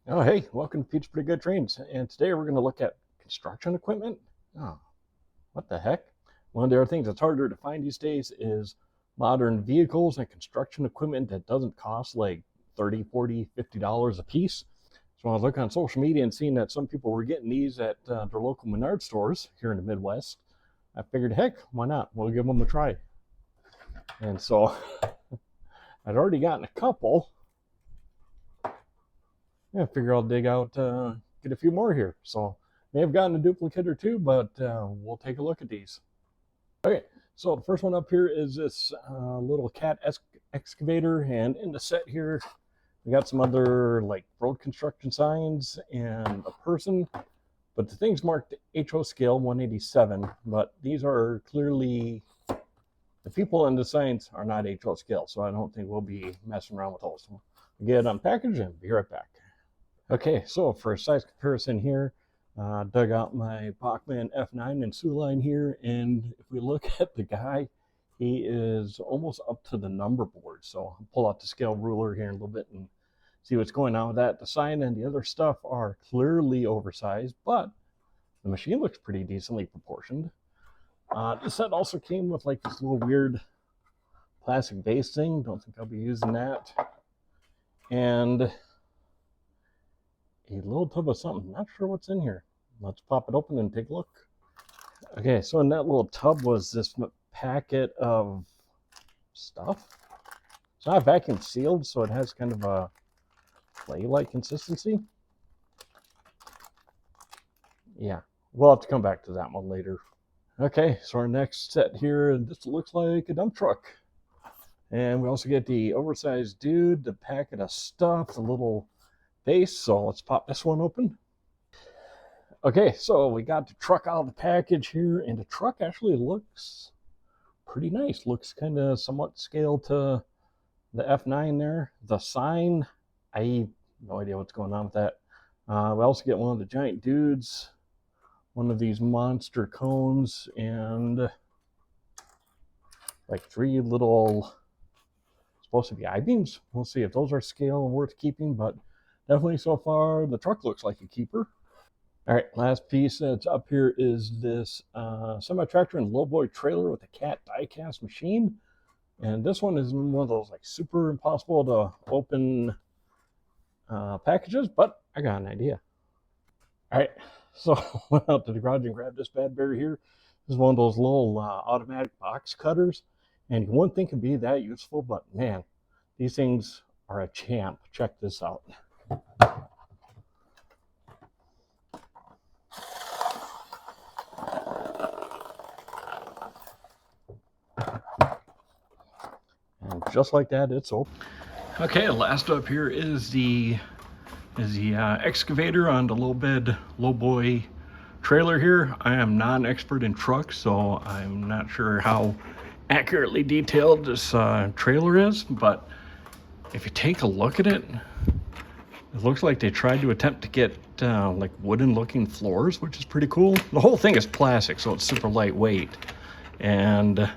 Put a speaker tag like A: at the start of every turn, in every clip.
A: Oh, hey, welcome to Pete's Pretty Good Trains. And today we're going to look at construction equipment. Oh, what the heck? One of the other things that's harder to find these days is modern vehicles and construction equipment that doesn't cost like 30, 40, $50 a piece. So I was looking on social media and seeing that some people were getting these at their local Menard stores here in the Midwest. I figured, heck, why not? We'll give them a try. And so I'd already gotten a couple. Yeah, I figure I'll dig out, get a few more here. So may have gotten a duplicate or two, but we'll take a look at these. Okay, so the first one up here is this little cat excavator, and in the set here, we got some other like road construction signs and a person, but the thing's marked HO scale 187, but these are clearly, the people on the signs are not HO scale, so I don't think we'll be messing around with those. We'll get it unpackaged and be right back. Okay, so for a size comparison here, dug out my Bachmann F9 and Sioux line here, and if we look at the guy, he is almost up to the number board. So I'll pull out the scale ruler here in a little bit and see what's going on with that. The sign and the other stuff are clearly oversized, but the machine looks pretty decently proportioned. This set also came with like this little weird plastic base thing. Don't think I'll be using that. And a little tub of something. Not sure what's in here. Let's pop it open and take a look. Okay, so in that little tub was this packet of stuff. It's not vacuum sealed, so it has kind of a clay-like consistency. Yeah, we'll have to come back to that one later. Okay, so our next set here, this looks like a dump truck. And we also get the oversized dude, the packet of stuff, the little base. So let's pop this one open. Okay, so we got the truck out of the package here, and the truck actually looks pretty nice. Looks kind of somewhat scaled to the F9 there. The sign, I have no idea what's going on with that. We also get one of the giant dudes, one of these monster cones, and like three little, supposed to be I-beams. We'll see if those are scale and worth keeping, but definitely so far the truck looks like a keeper. All right, last piece that's up here is this semi-tractor and lowboy trailer with a Cat die-cast machine. And this one is one of those like super impossible to open packages, but I got an idea. All right, so went out to the garage and grabbed this bad bear here. This is one of those little automatic box cutters, and you wouldn't think it'd be that useful, but man, these things are a champ. Check this out. And just like that, it's open. Okay, last up here is the excavator on the low bed, low boy trailer here. I am not an expert in trucks, so I'm not sure how accurately detailed this trailer is, but if you take a look at it, it looks like they tried to attempt to get like wooden looking floors, which is pretty cool. The whole thing is plastic, so it's super lightweight. And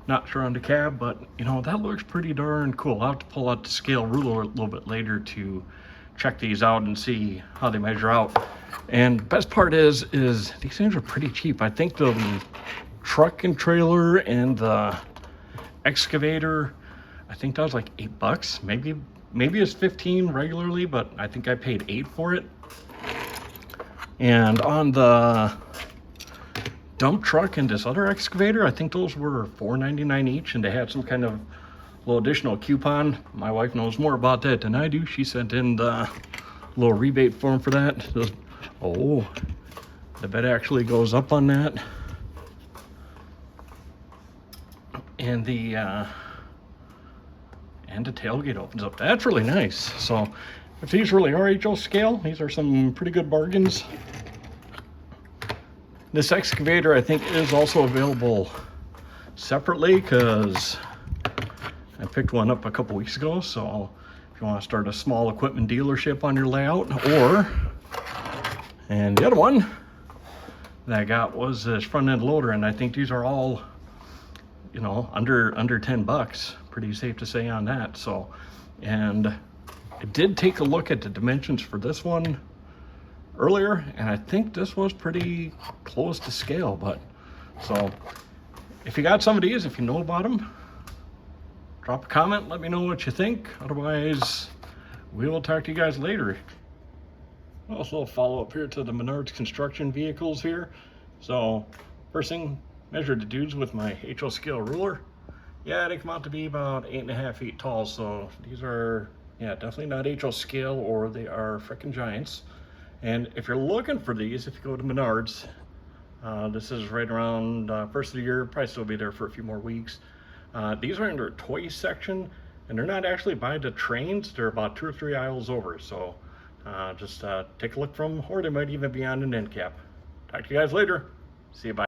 A: not sure on the cab, but you know, that looks pretty darn cool. I'll have to pull out the scale ruler a little bit later to check these out and see how they measure out. And the best part is these things are pretty cheap. I think the truck and trailer and the excavator, I think that was like $8. Maybe it's 15 regularly, but I think I paid 8 for it. And on the dump truck and this other excavator, I think those were $4.99 each, and they had some kind of little additional coupon. My wife knows more about that than I do. She sent in the little rebate form for that. Oh, the bed actually goes up on that, and the tailgate opens up. That's really nice. So if these really are HO scale, these are some pretty good bargains. This excavator, I think, is also available separately because I picked one up a couple weeks ago. So if you want to start a small equipment dealership on your layout, and the other one that I got was this front end loader, and I think these are all, you know, under $10. pretty safe to say on that. So, and I did take a look at the dimensions for this one earlier, and I think this was pretty close to scale. But so if you got some of these, if you know about them, drop a comment, let me know what you think. Otherwise, we will talk to you guys later. Also, follow up here to the Menards construction vehicles here. So first thing, measured the dudes with my HO scale ruler. Yeah, they come out to be about 8.5 feet tall. So these are, yeah, definitely not HO scale, or they are freaking giants. And if you're looking for these, if you go to Menards, this is right around first of the year, probably still be there for a few more weeks. These are in their toys section, and they're not actually by the trains. They're about 2 or 3 aisles over. So just take a look from them, or they might even be on an end cap. Talk to you guys later. See you, bye.